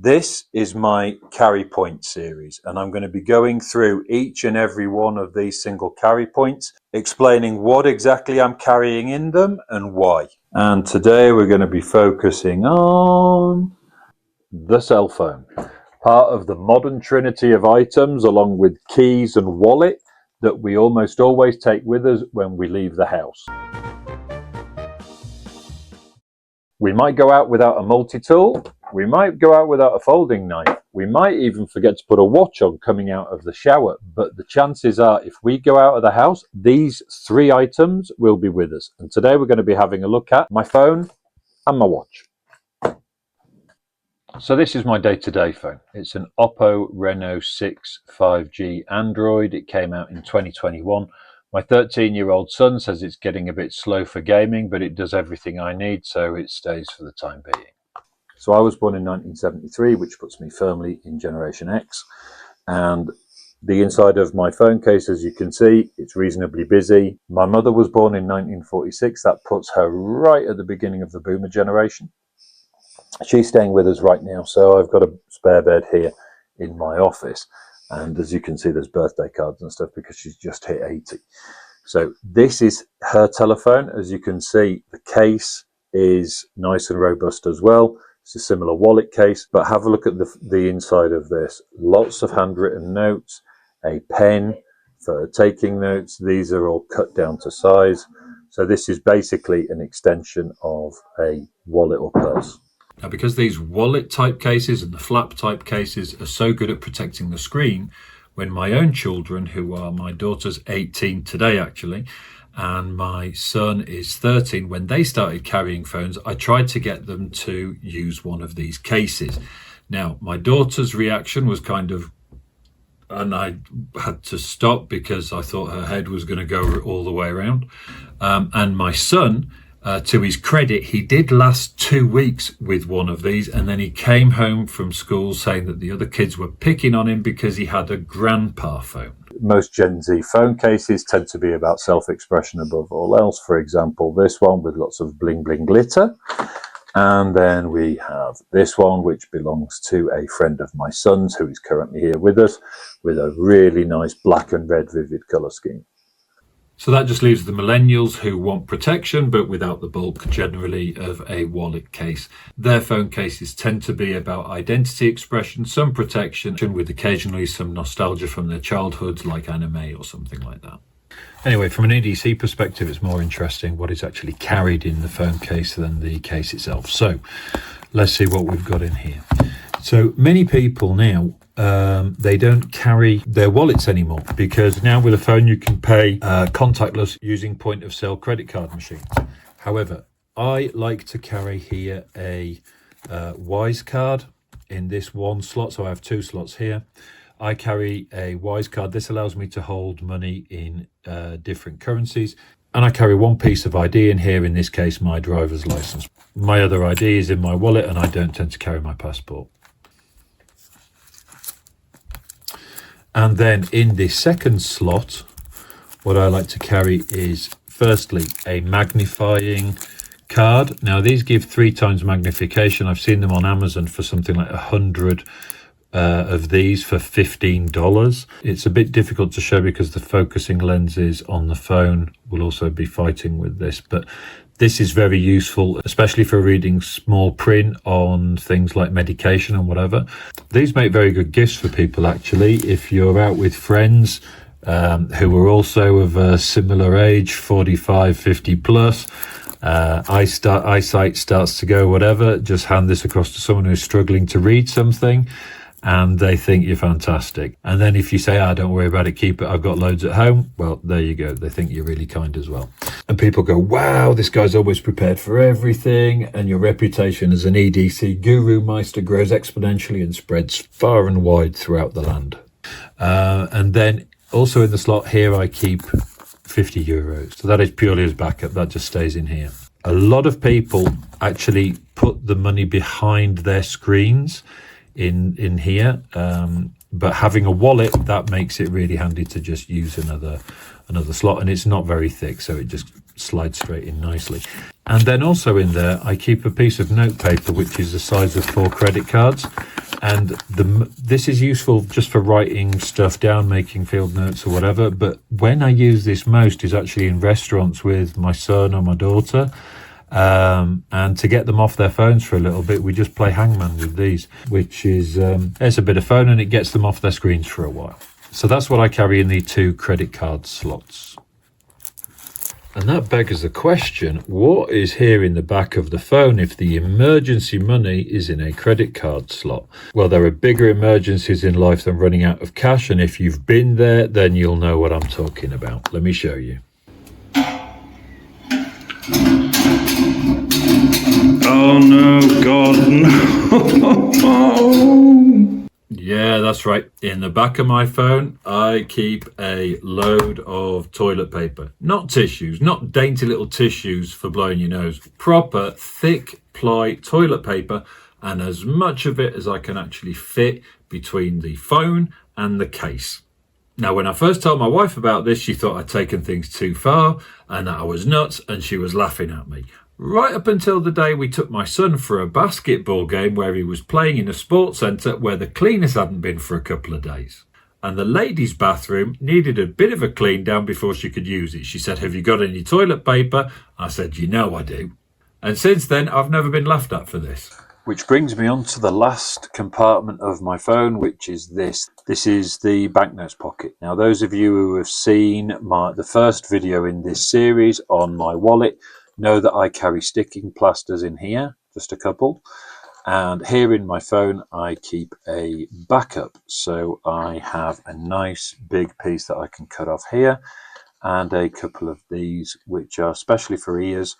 This is my CarryPoint series, and I'm going to be going through each and every one of these single CarryPoints, explaining what exactly I'm carrying in them and why. And today we're going to be focusing on the cell phone, part of the modern trinity of items, along with keys and wallet, that we almost always take with us when we leave the house. We might go out without a multi-tool, we might go out without a folding knife, we might even forget to put a watch on coming out of the shower, but the chances are if we go out of the house, these three items will be with us. And today we're going to be having a look at my phone and my watch. So this is my day-to-day phone. It's an Oppo Reno 6 5G Android. It came out in 2021. My 13-year-old son says it's getting a bit slow for gaming, but it does everything I need, so it stays for the time being. So I was born in 1973, which puts me firmly in Generation X. And the inside of my phone case, as you can see, it's reasonably busy. My mother was born in 1946. That puts her right at the beginning of the boomer generation. She's staying with us right now, so I've got a spare bed here in my office. And as you can see, there's birthday cards and stuff because she's just hit 80. So this is her telephone. As you can see, the case is nice and robust as well. It's a similar wallet case, but have a look at the inside of this. Lots of handwritten notes, a pen for taking notes. These are all cut down to size. So this is basically an extension of a wallet or purse. Now, because these wallet type cases and the flap type cases are so good at protecting the screen, when my own children, who are my daughter's 18 today actually, and my son is 13, when they started carrying phones, I tried to get them to use one of these cases. Now, my daughter's reaction was and I had to stop because I thought her head was going to go all the way around. And my son, to his credit, he did last 2 weeks with one of these, and then he came home from school saying that the other kids were picking on him because he had a grandpa phone. Most Gen Z phone cases tend to be about self-expression above all else. For example, this one with lots of bling bling glitter. And then we have this one, which belongs to a friend of my son's who is currently here with us, with a really nice black and red vivid color scheme. So that just leaves the millennials who want protection, but without the bulk generally of a wallet case. Their phone cases tend to be about identity expression, some protection, with occasionally some nostalgia from their childhoods, like anime or something like that. Anyway, from an EDC perspective, it's more interesting what is actually carried in the phone case than the case itself. So let's see what we've got in here. So many people now, they don't carry their wallets anymore, because now with a phone you can pay contactless using point of sale credit card machines. However, I like to carry here a Wise card in this one slot, so I have two slots here. I carry a Wise card. This allows me to hold money in different currencies, and I carry one piece of ID in here, in this case my driver's license. My other ID is in my wallet, and I don't tend to carry my passport. And then in the second slot, what I like to carry is firstly a magnifying card. Now these give 3 times magnification. I've seen them on Amazon for something like 100 of these for $15. It's a bit difficult to show because the focusing lenses on the phone will also be fighting with this, but this is very useful, especially for reading small print on things like medication and whatever. These make very good gifts for people, actually. If you're out with friends who are also of a similar age, 45, 50 plus, eyesight starts to go, whatever, just hand this across to someone who's struggling to read something, and they think you're fantastic. And then if you say, don't worry about it, keep it, I've got loads at home, well, there you go. They think you're really kind as well. And people go, wow, this guy's always prepared for everything. And your reputation as an EDC guru meister grows exponentially and spreads far and wide throughout the land. And then also in the slot here, I keep 50 euros. So that is purely as backup. That just stays in here. A lot of people actually put the money behind their screens in here, but having a wallet, that makes it really handy to just use another slot, and it's not very thick, so it just slides straight in nicely. And then also in there I keep a piece of note paper which is the size of 4 credit cards, And this is useful just for writing stuff down, making field notes or whatever. But when I use this most is actually in restaurants with my son or my daughter. And to get them off their phones for a little bit, we just play hangman with these, which is it's a bit of fun and it gets them off their screens for a while. So that's what I carry in the 2 credit card slots. And that begs the question, what is here in the back of the phone if the emergency money is in a credit card slot? Well, there are bigger emergencies in life than running out of cash, and if you've been there, then you'll know what I'm talking about. Let me show you. Oh no, God, no. Yeah, that's right. In the back of my phone, I keep a load of toilet paper. Not tissues, not dainty little tissues for blowing your nose. Proper, thick ply toilet paper, and as much of it as I can actually fit between the phone and the case. Now, when I first told my wife about this, she thought I'd taken things too far and that I was nuts, and she was laughing at me. Right up until the day we took my son for a basketball game where he was playing in a sports centre where the cleaners hadn't been for a couple of days. And the ladies' bathroom needed a bit of a clean down before she could use it. She said, "Have you got any toilet paper?" I said, "You know I do." And since then, I've never been laughed at for this. Which brings me on to the last compartment of my phone, which is this. This is the banknotes pocket. Now, those of you who have seen the first video in this series on my wallet know that I carry sticking plasters in here, just a couple. And here in my phone, I keep a backup. So I have a nice big piece that I can cut off here, and a couple of these, which are specially for ears,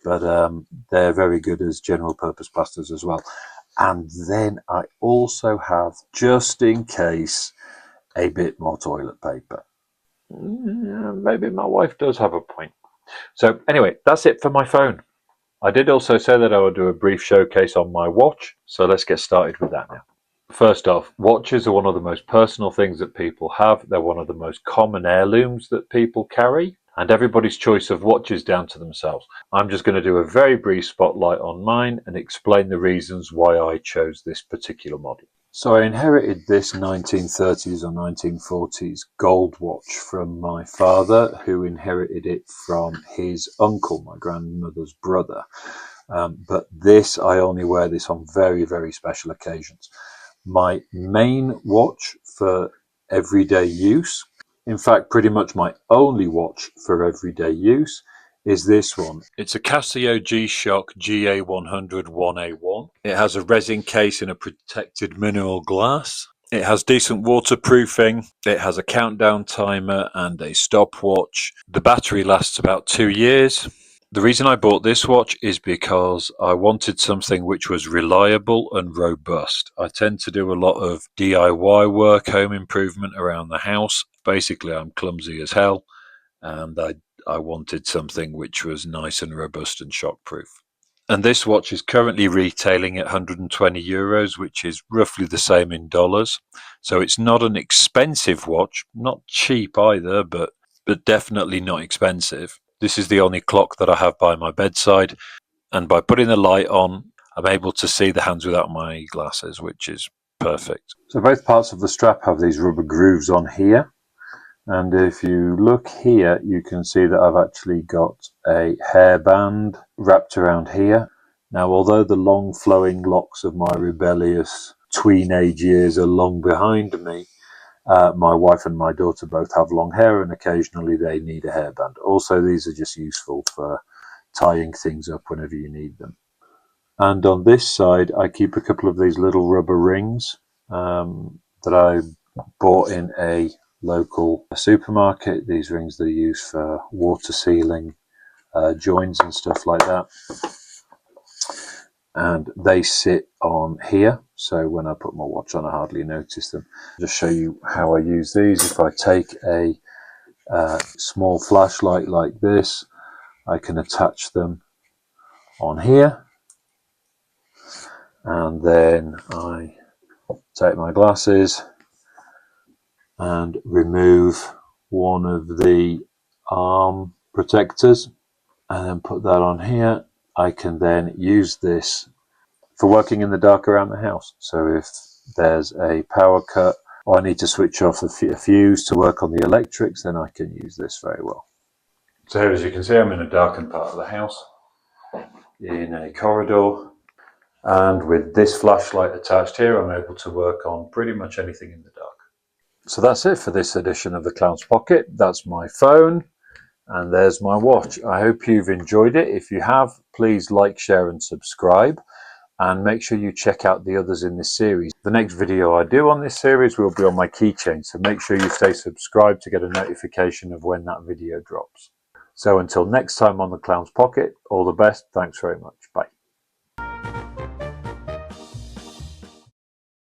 but they're very good as general purpose plasters as well. And then I also have, just in case, a bit more toilet paper. Maybe my wife does have a point. So anyway, that's it for my phone. I did also say that I would do a brief showcase on my watch, so let's get started with that now. First off, watches are one of the most personal things that people have. They're one of the most common heirlooms that people carry, and everybody's choice of watch is down to themselves. I'm just going to do a very brief spotlight on mine and explain the reasons why I chose this particular model. So I inherited this 1930s or 1940s gold watch from my father, who inherited it from his uncle, my grandmother's brother. But this, I only wear this on very, very special occasions. My main watch for everyday use, in fact, pretty much my only watch for everyday use, is this one. It's a Casio G-Shock GA100 1A1. It has a resin case in a protected mineral glass. It has decent waterproofing. It has a countdown timer and a stopwatch. The battery lasts about 2 years. The reason I bought this watch is because I wanted something which was reliable and robust. I tend to do a lot of DIY work, home improvement around the house. Basically, I'm clumsy as hell, and I wanted something which was nice and robust and shockproof. And this watch is currently retailing at €120, which is roughly the same in dollars. So it's not an expensive watch, not cheap either, but definitely not expensive. This is the only clock that I have by my bedside, and by putting the light on, I'm able to see the hands without my glasses, which is perfect. So both parts of the strap have these rubber grooves on here. And if you look here, you can see that I've actually got a hairband wrapped around here. Now, although the long flowing locks of my rebellious tween-age years are long behind me, my wife and my daughter both have long hair, and occasionally they need a hairband. Also, these are just useful for tying things up whenever you need them. And on this side, I keep a couple of these little rubber rings that I bought in a local supermarket. These rings they use for water sealing joins and stuff like that, and they sit on here, so when I put my watch on I hardly notice them. Just show you how I use these. If I take a small flashlight like this, I can attach them on here, and then I take my glasses and remove one of the arm protectors and then put that on here. I can then use this for working in the dark around the house. So if There's a power cut. Or I need to switch off a fuse to work on the electrics, then I can use this very well. So here, as you can see, I'm in a darkened part of the house, in a corridor, and with this flashlight attached here, I'm able to work on pretty much anything in the dark. So that's it for this edition of the Clown's Pocket. That's my phone, and there's my watch. I hope you've enjoyed it. If you have, please like, share and subscribe, and make sure you check out the others in this series. The next video I do on this series will be on my keychain, so make sure you stay subscribed to get a notification of when that video drops. So until next time on the Clown's Pocket, all the best. Thanks very much. Bye.